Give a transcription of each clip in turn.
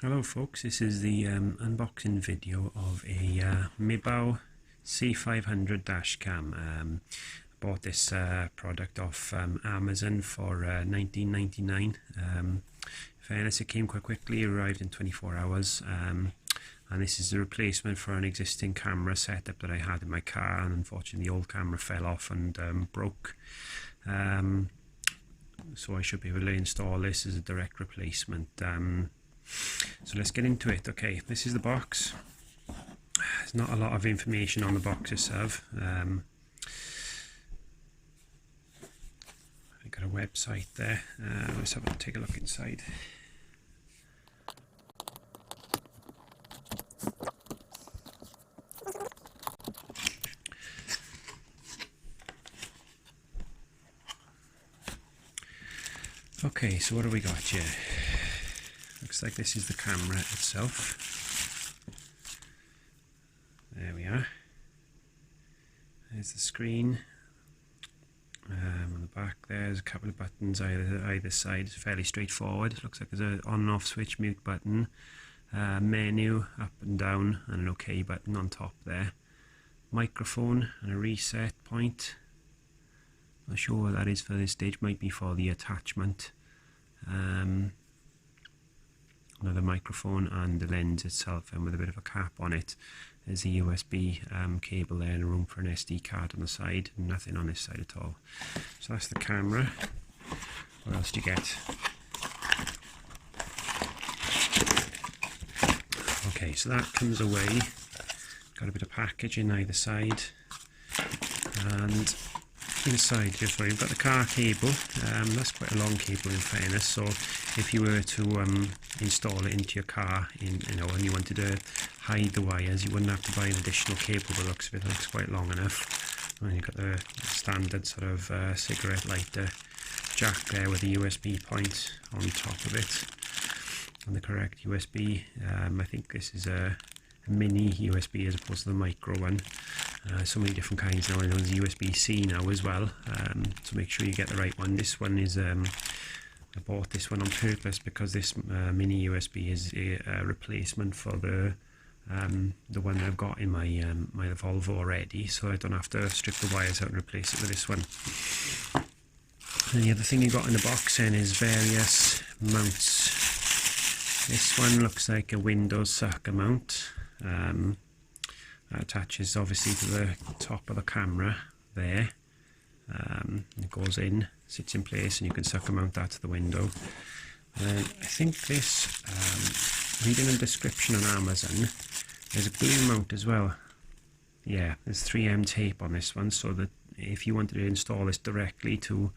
Hello folks, this is the unboxing video of a Mibao C500 Dashcam. I bought this product off Amazon for $19.99. In fairness, it came quite quickly, arrived in 24 hours. And this is the replacement for an existing camera setup that I had in my car, and unfortunately the old camera fell off and broke. So I should be able to install this as a direct replacement. So let's get into it. Okay, this is the box. There's not a lot of information on the box itself. I got a website there. Let's take a look inside. Okay, so what have we got here? Looks like this is the camera itself. There we are. There's the screen. On the back there's a couple of buttons either side. It's fairly straightforward. It looks like there's an on and off switch, mute button, menu up and down, and an OK button on top there. Microphone and a reset point. Not sure what that is for this stage. Might be for the attachment. Another microphone and the lens itself, and with a bit of a cap on it. There's a USB cable there and room for an SD card on the side. Nothing on this side at all. So that's the camera. What else do you get? Okay, so that comes away. Got a bit of packaging either side, and inside here, sorry, you've got the car cable. That's quite a long cable in fairness, so if you were to install it into your car and you wanted to hide the wires, you wouldn't have to buy an additional cable. By the looks of it, it looks quite long enough. And you've got the standard sort of cigarette lighter jack there with a USB point on top of it, and the correct USB. I think this is a mini USB as opposed to the micro one. So many different kinds now. There's USB-C now as well, so make sure you get the right one. This one is I bought this one on purpose because this mini USB is a replacement for the one that I've got in my Volvo already, so I don't have to strip the wires out and replace it with this one. And the other thing you got in the box then is various mounts. This one looks like a Windows sucker mount. That attaches obviously to the top of the camera there. It goes in, sits in place, and you can sucker mount that to the window. I think this, reading the description on Amazon, there's a glue mount as well. Yeah, there's 3M tape on this one, so that if you wanted to install this directly to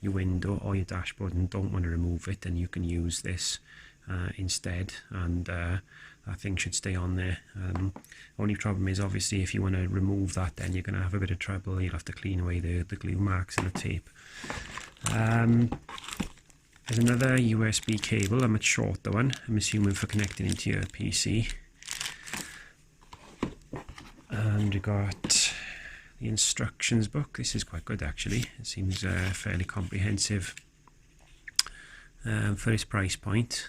your window or your dashboard and don't want to remove it, then you can use this instead, and that thing should stay on there. Only problem is obviously if you want to remove that, then you're going to have a bit of trouble. You'll have to clean away the glue marks and the tape. There's another USB cable, a much shorter one, I'm assuming for connecting into your PC. And we got the instructions book. This is quite good actually. It seems fairly comprehensive for this price point.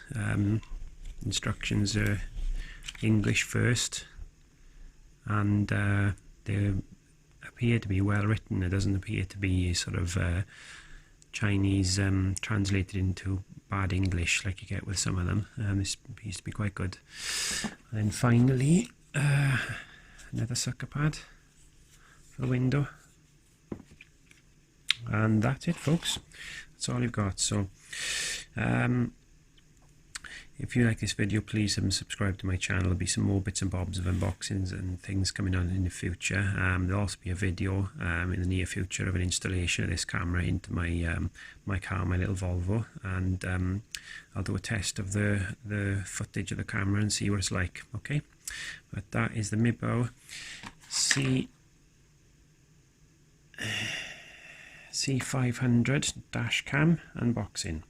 Instructions are English first, and they appear to be well written. It doesn't appear to be sort of Chinese translated into bad English like you get with some of them. This appears to be quite good. And then finally another sucker pad for the window, and that's it folks. That's all you've got. So if you like this video, please subscribe to my channel. There'll be some more bits and bobs of unboxings and things coming on in the future. There'll also be a video in the near future of an installation of this camera into my car, my little Volvo, and I'll do a test of the footage of the camera and see what it's like. Okay, but that is the Mibao C500 Dashcam unboxing.